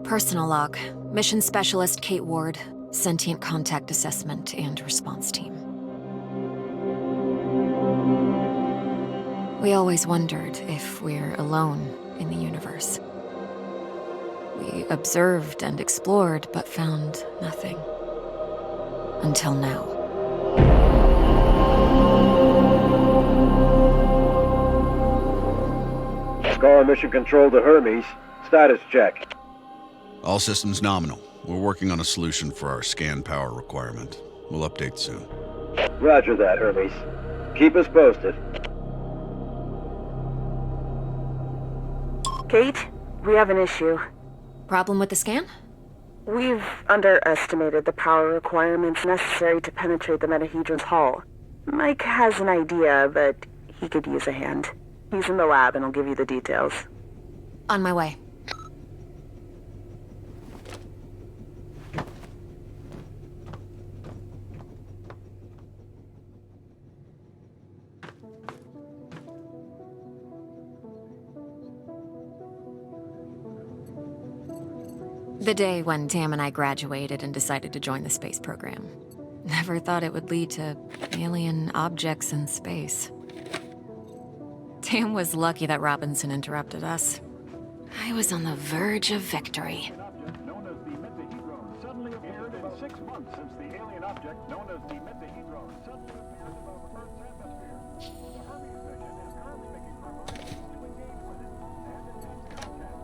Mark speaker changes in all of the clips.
Speaker 1: Personal log. Mission Specialist Kate Ward. Sentient Contact Assessment and Response Team. We always wondered if we're alone in the universe. We observed and explored, but found nothing. Until now.
Speaker 2: Scar Mission Control to Hermes. Status check.
Speaker 3: All systems nominal. We're working on a solution for our scan power requirement. We'll update soon.
Speaker 2: Roger that, Hermes. Keep us posted.
Speaker 4: Kate, we have an issue.
Speaker 1: Problem with the scan?
Speaker 4: We've underestimated the power requirements necessary to penetrate the Metahedron's hull. Mike has an idea, but he could use a hand. He's in the lab and I'll give you the details.
Speaker 1: On my way. The day when Tam and I graduated and decided to join the space program. Never thought it would lead to alien objects in space. Tam was lucky that Robinson interrupted us. I was on the verge of victory.
Speaker 5: An object known as the Metahedron suddenly appeared in 6 months since the alien object known as the Metahedron suddenly appeared above Earth's atmosphere. The Hermes mission is currently making preparations to engage with it and maintain contact.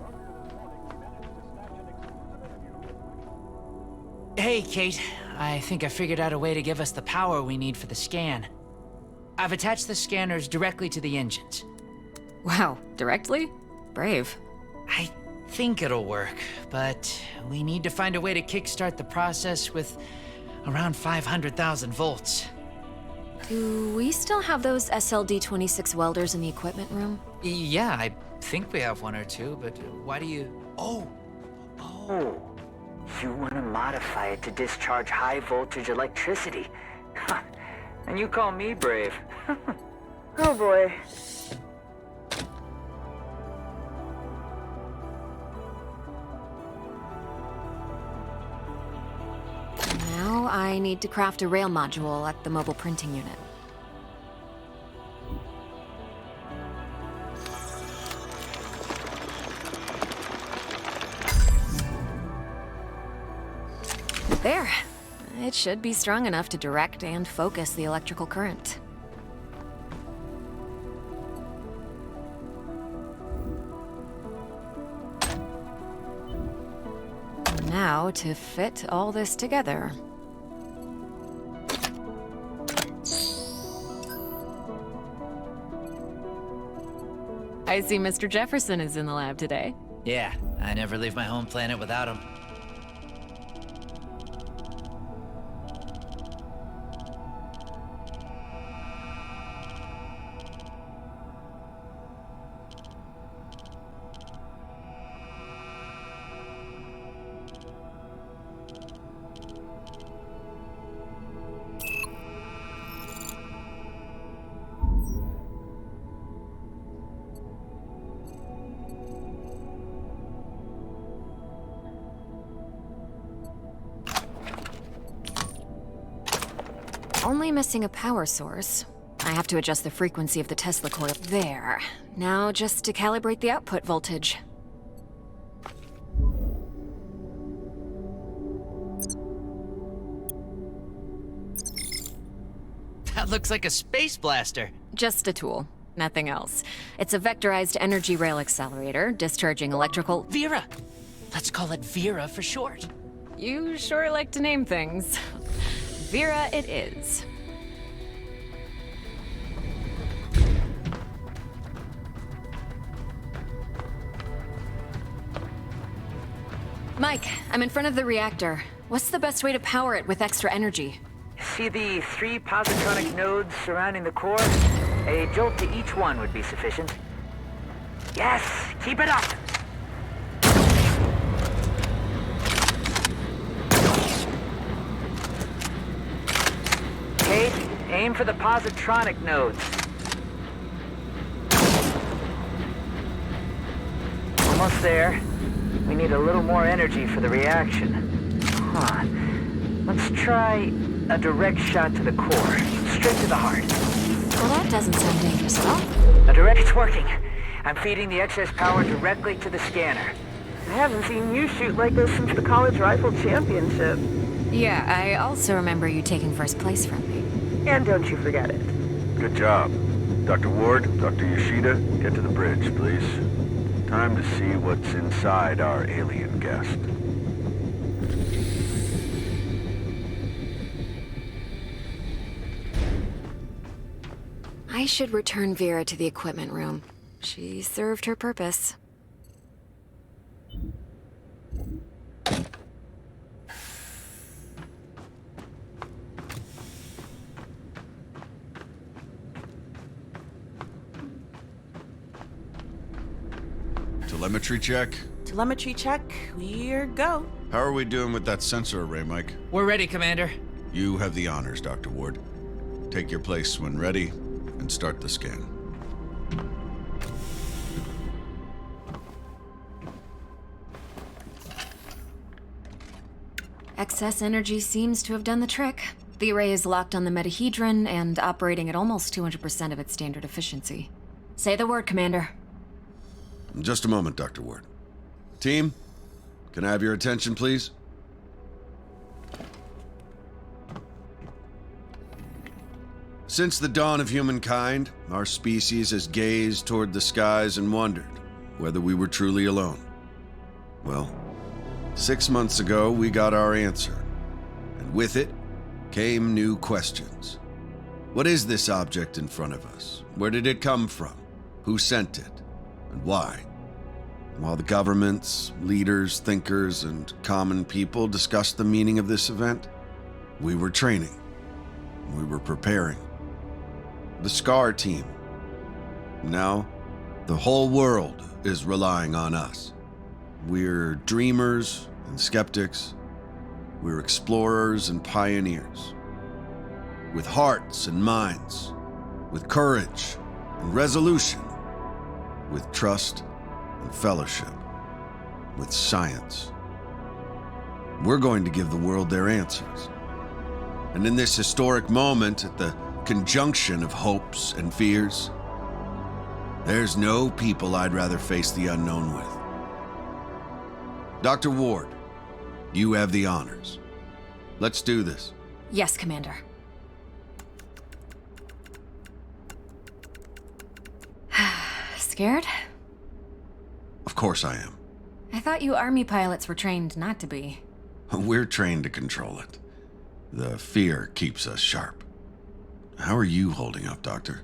Speaker 5: Earlier this morning, we managed to snatch an exclusive interview with
Speaker 6: Hey, Kate. I think I figured out a way to give us the power we need for the scan. I've attached the scanners directly to the engines.
Speaker 1: Wow, directly? Brave.
Speaker 6: I think it'll work, but we need to find a way to kickstart the process with around 500,000 volts.
Speaker 1: Do we still have those SLD-26 welders in the equipment room?
Speaker 6: Yeah, I think we have one or two, but why do you...
Speaker 7: Oh, you want to modify it to discharge high voltage electricity. And you call me brave.
Speaker 4: Oh boy.
Speaker 1: Now I need to craft a rail module at the mobile printing unit. There. It should be strong enough to direct and focus the electrical current. Now to fit all this together. I see Mr. Jefferson is in the lab today.
Speaker 6: Yeah, I never leave my home planet without him.
Speaker 1: Only missing a power source. I have to adjust the frequency of the Tesla coil. There. Now just to calibrate the output voltage.
Speaker 6: That looks like a space blaster.
Speaker 1: Just a tool. Nothing else. It's a vectorized energy rail accelerator, discharging electrical...
Speaker 6: Vera! Let's call it Vera for short.
Speaker 1: You sure like to name things. Vera it is. Mike, I'm in front of the reactor. What's the best way to power it with extra energy?
Speaker 7: See the 3 positronic nodes surrounding the core? A jolt to each one would be sufficient. Yes, keep it up! Kate, aim for the positronic nodes. Almost there. We need a little more energy for the reaction. Huh. Let's try a direct shot to the core, straight to the heart.
Speaker 1: Well, that doesn't sound dangerous at all.
Speaker 7: A direct, it's working. I'm feeding the excess power directly to the scanner.
Speaker 4: I haven't seen you shoot like this since the college rifle championship.
Speaker 1: Yeah, I also remember you taking first place from me.
Speaker 4: And don't you forget it.
Speaker 2: Good job. Dr. Ward, Dr. Yoshida, get to the bridge, please. Time to see what's inside our alien guest.
Speaker 1: I should return Vera to the equipment room. She served her purpose.
Speaker 3: Telemetry check?
Speaker 8: Telemetry check. We're go.
Speaker 3: How are we doing with that sensor array, Mike?
Speaker 6: We're ready, Commander.
Speaker 3: You have the honors, Dr. Ward. Take your place when ready, and start the scan.
Speaker 1: Excess energy seems to have done the trick. The array is locked on the metahedron and operating at almost 200% of its standard efficiency. Say the word, Commander.
Speaker 3: Just a moment, Dr. Ward. Team, can I have your attention, please? Since the dawn of humankind, our species has gazed toward the skies and wondered whether we were truly alone. Well, 6 months ago, we got our answer. And with it came new questions. What is this object in front of us? Where did it come from? Who sent it? And why? While the governments, leaders, thinkers, and common people discussed the meaning of this event, we were training. We were preparing. The SCAR team. Now, the whole world is relying on us. We're dreamers and skeptics. We're explorers and pioneers. With hearts and minds. With courage and resolution. With trust and fellowship. With science. We're going to give the world their answers. And in this historic moment, at the conjunction of hopes and fears, there's no people I'd rather face the unknown with. Dr. Ward, you have the honors. Let's do this.
Speaker 1: Yes, Commander. Scared?
Speaker 3: Of course I am.
Speaker 1: I thought you Army pilots were trained not to be.
Speaker 3: We're trained to control it. The fear keeps us sharp. How are you holding up, Doctor?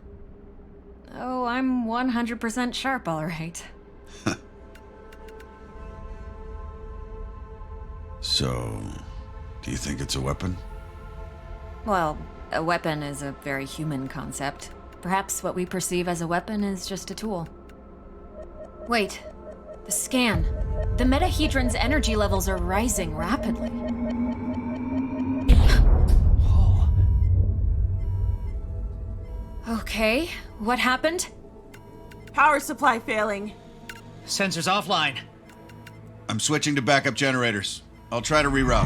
Speaker 1: Oh, I'm 100% sharp, all right.
Speaker 3: So, do you think it's a weapon?
Speaker 1: Well, a weapon is a very human concept. Perhaps what we perceive as a weapon is just a tool. Wait, the scan. The metahedron's energy levels are rising rapidly. Okay, what happened?
Speaker 8: Power supply failing.
Speaker 6: Sensors offline.
Speaker 3: I'm switching to backup generators. I'll try to reroute.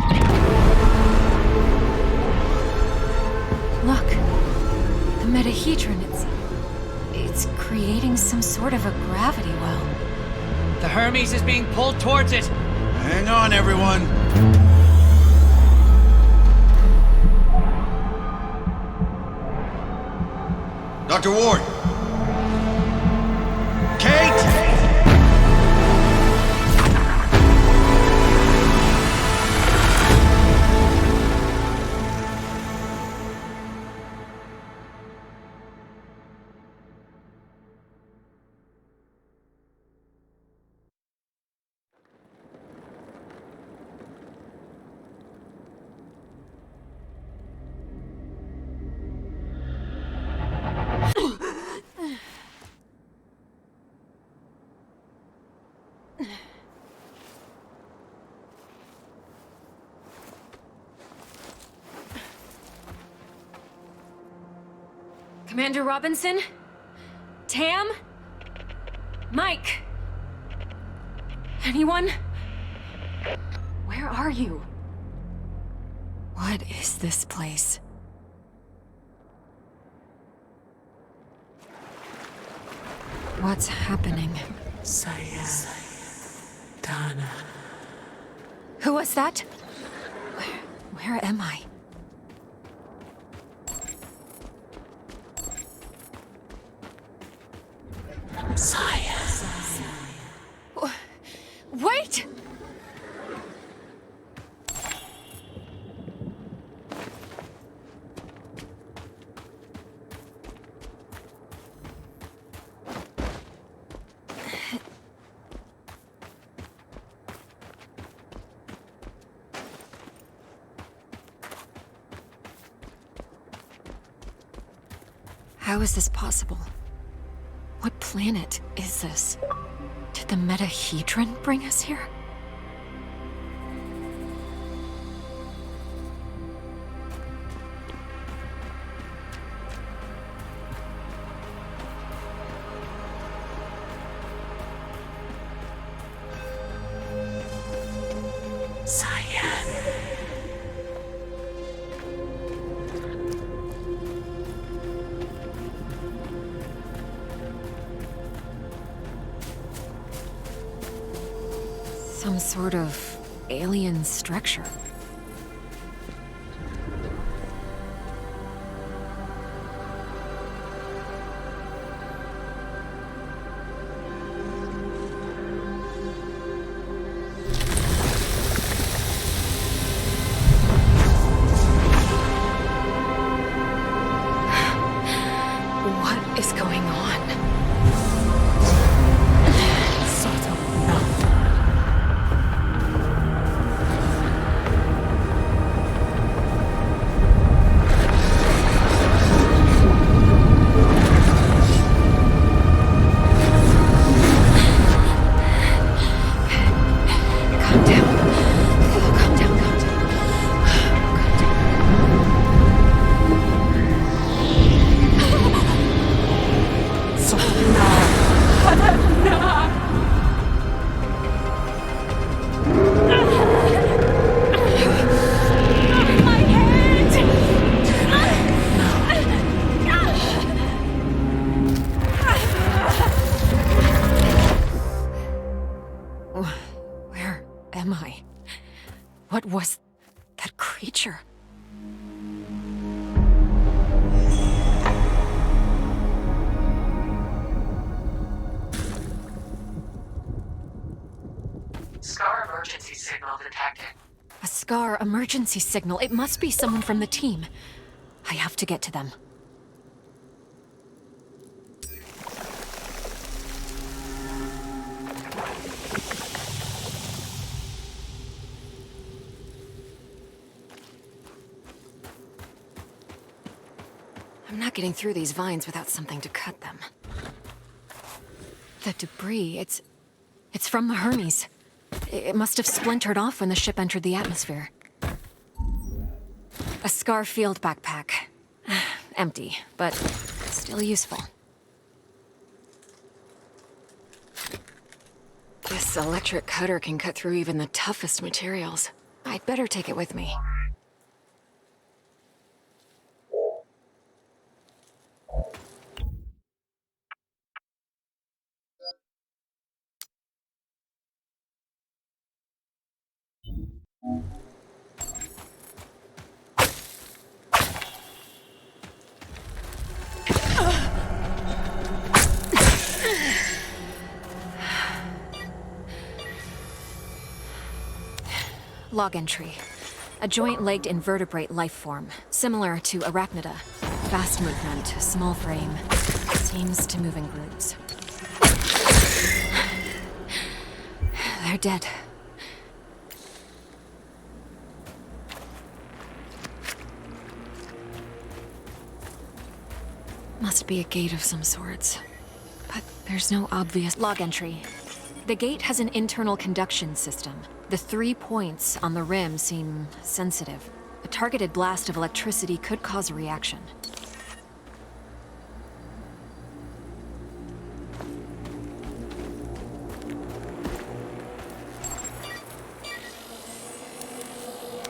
Speaker 1: Look, the metahedron, it's creating some sort of a gravity well.
Speaker 6: The Hermes is being pulled towards it.
Speaker 3: Hang on, everyone. Dr. Ward! Kate!
Speaker 1: Commander Robinson? Tam? Mike? Anyone? Where are you? What is this place? What's happening?
Speaker 9: Dana.
Speaker 1: Who was that? Where am I? Wait! How is this possible? What planet is this? Did the Metahedron bring us here? Some sort of alien structure. What is going on? Where am I? What was that creature?
Speaker 9: Scar emergency signal detected.
Speaker 1: A Scar emergency signal. It must be someone from the team. I have to get to them. I'm not getting through these vines without something to cut them. The debris, it's from the Hermes. It must have splintered off when the ship entered the atmosphere. A Scar field backpack. Empty, but still useful. This electric cutter can cut through even the toughest materials. I'd better take it with me. Log entry. A joint-legged invertebrate life form, similar to Arachnida. Fast movement, small frame. Seems to move in groups. They're dead. Must be a gate of some sorts. But there's no obvious log entry. The gate has an internal conduction system. The 3 points on the rim seem sensitive. A targeted blast of electricity could cause a reaction.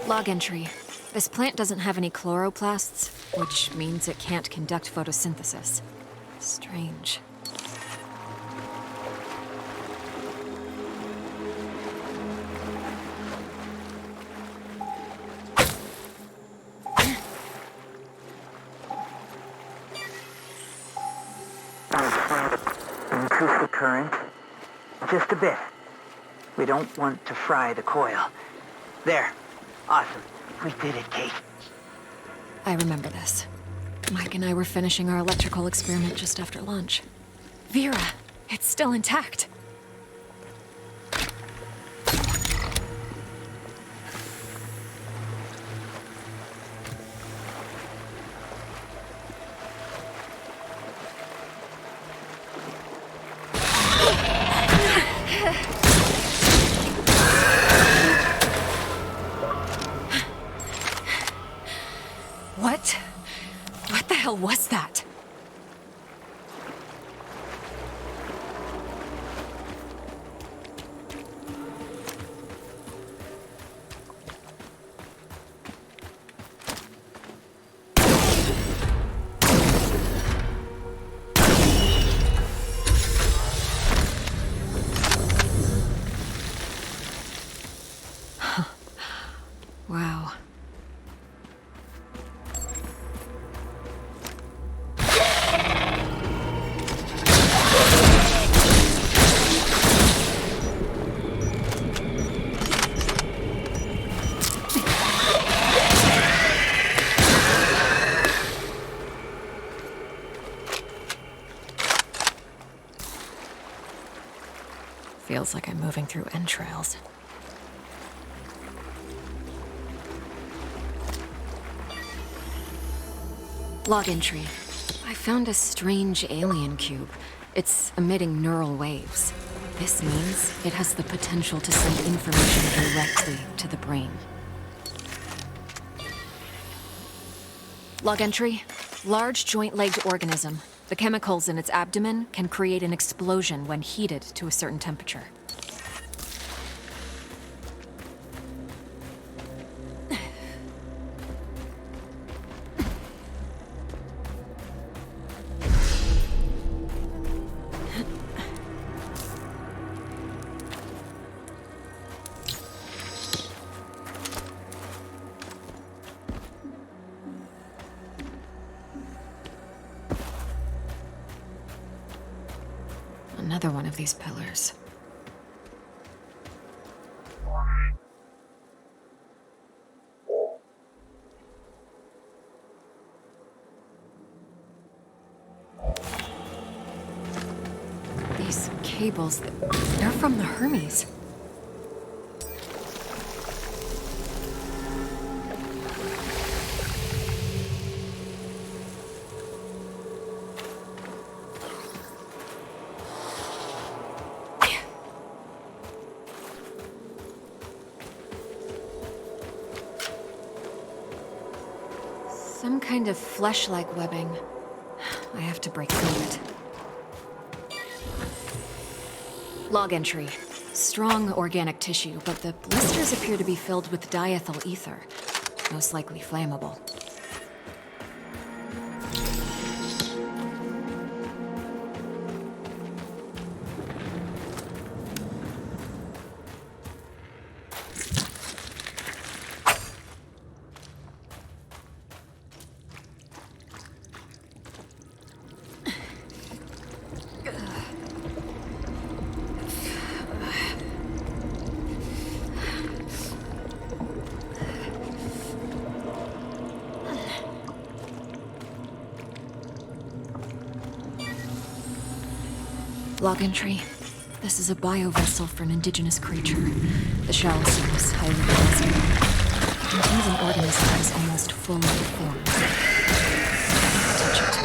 Speaker 1: Log entry. This plant doesn't have any chloroplasts, which means it can't conduct photosynthesis. Strange.
Speaker 7: Increase the current. Just a bit. We don't want to fry the coil. There. Awesome. We did it, Kate.
Speaker 1: I remember this. Mike and I were finishing our electrical experiment just after lunch. Vera, it's still intact. What the hell was that? Wow. Feels like I'm moving through entrails. Log entry. I found a strange alien cube. It's emitting neural waves. This means it has the potential to send information directly to the brain. Log entry. Large joint-legged organism. The chemicals in its abdomen can create an explosion when heated to a certain temperature. Another one of these pillars. These cables, they're from the Hermes. Some kind of flesh-like webbing. I have to break through it. Log entry. Strong organic tissue, but the blisters appear to be filled with diethyl ether. Most likely flammable. Log entry. This is a biovessel for an indigenous creature. The shell seems highly plausible. It contains an organism that is almost fully formed. Touch it.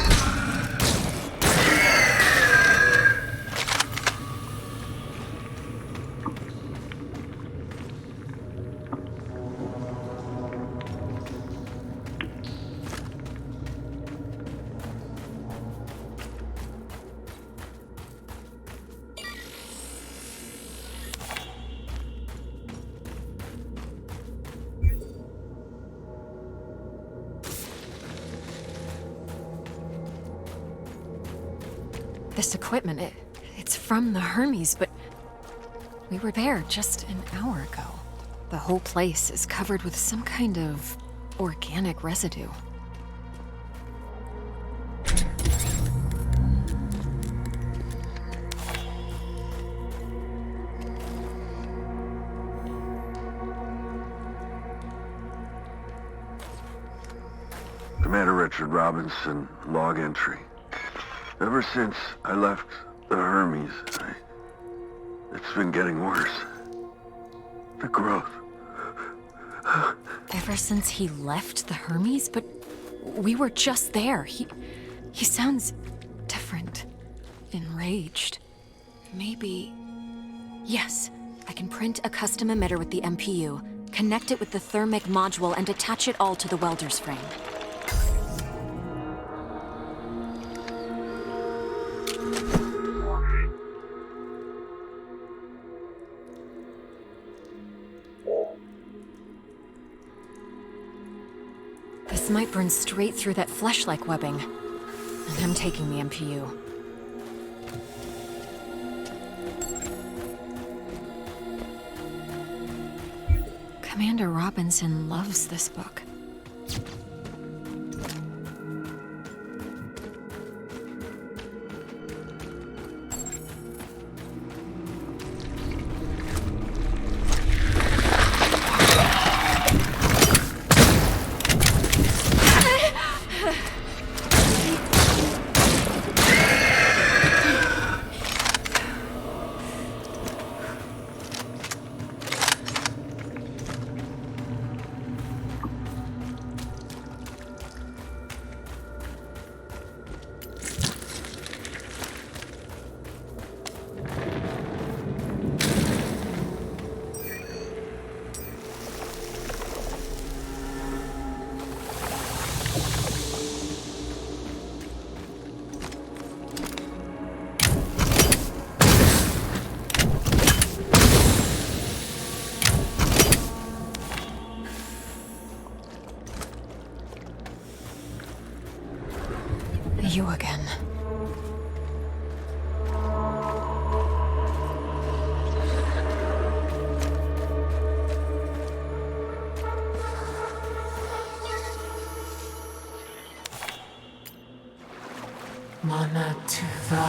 Speaker 1: This equipment, it's from the Hermes, but we were there just an hour ago. The whole place is covered with some kind of organic residue.
Speaker 2: Commander Richard Robinson, log entry. Ever since I left the Hermes, it's been getting worse. The growth.
Speaker 1: Ever since he left the Hermes? But we were just there. He sounds different. Enraged. Maybe... Yes, I can print a custom emitter with the MPU, connect it with the thermic module, and attach it all to the welder's frame. This might burn straight through that flesh-like webbing. And I'm taking the MPU. Commander Robinson loves this book. You again.
Speaker 9: Mana Tuva.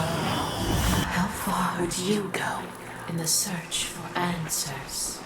Speaker 9: How far would you go in the search for answers?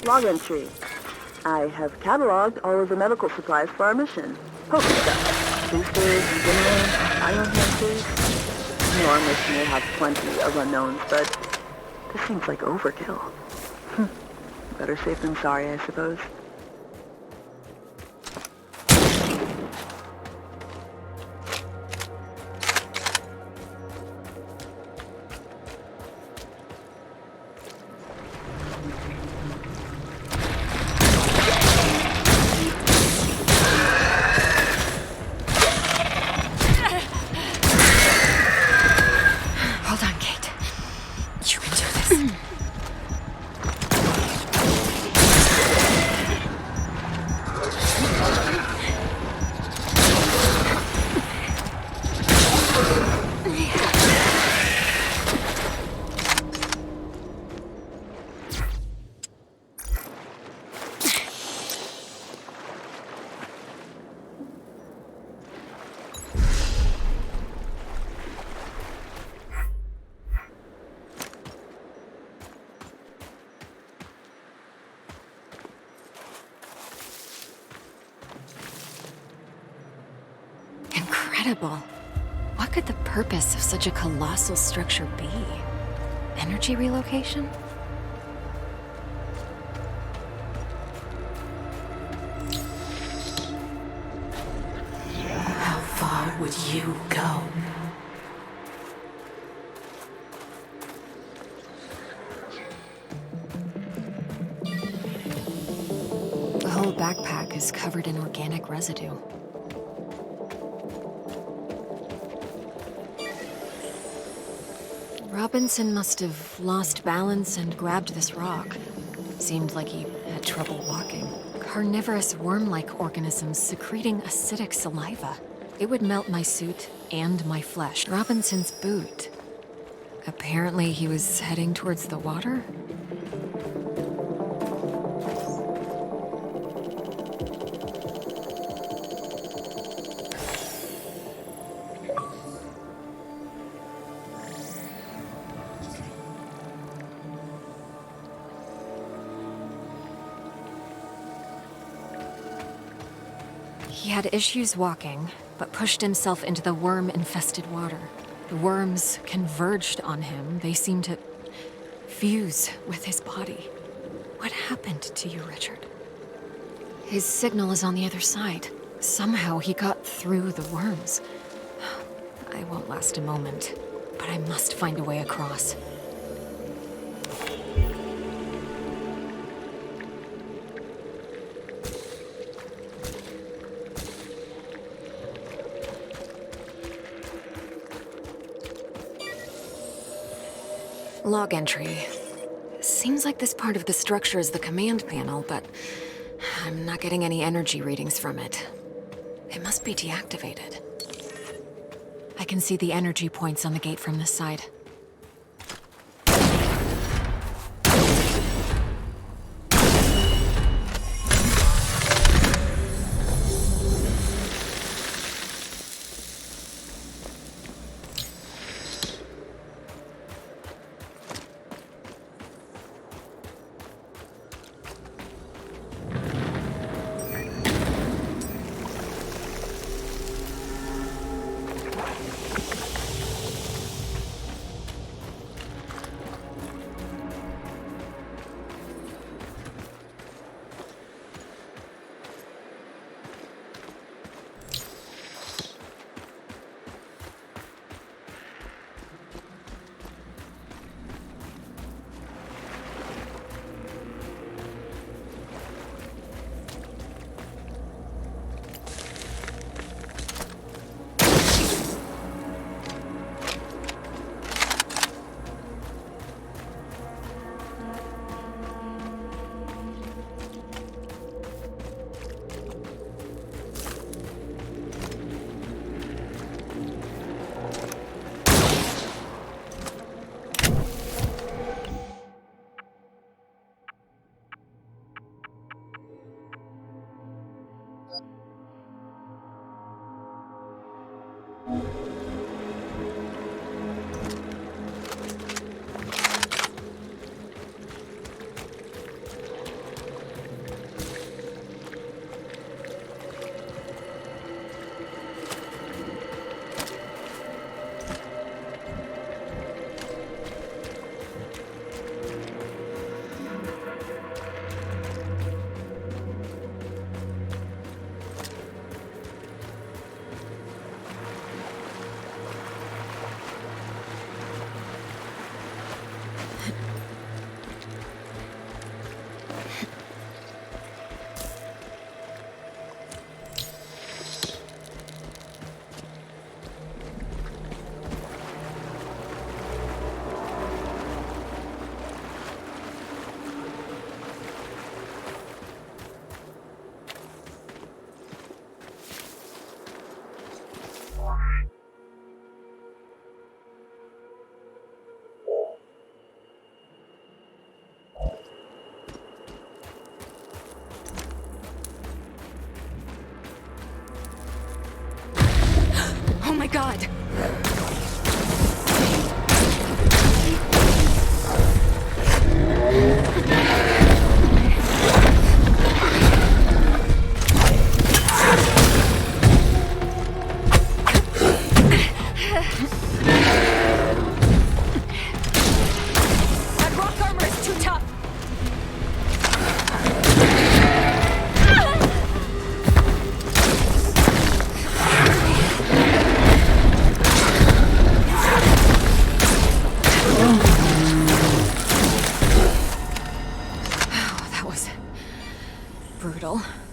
Speaker 4: Log entry. I have cataloged all of the medical supplies for our mission. Poke stuff. Boosters, stimulants, ion enhancers. Your mission will have plenty of unknowns, but this seems like overkill. Better safe than sorry, I suppose.
Speaker 1: incredible. What could the purpose of such a colossal structure be? Energy relocation?
Speaker 9: How far would you go?
Speaker 1: The whole backpack is covered in organic residue. Robinson must have lost balance and grabbed this rock. Seemed like he had trouble walking. Carnivorous worm-like organisms secreting acidic saliva. It would melt my suit and my flesh. Robinson's boot. Apparently he was heading towards the water? He had issues walking, but pushed himself into the worm-infested water. The worms converged on him. They seemed to fuse with his body. What happened to you, Richard? His signal is on the other side. Somehow he got through the worms. I won't last a moment, but I must find a way across. Log entry. Seems like this part of the structure is the command panel, but I'm not getting any energy readings from it. It must be deactivated. I can see the energy points on the gate from this side. Oh my god! Angel.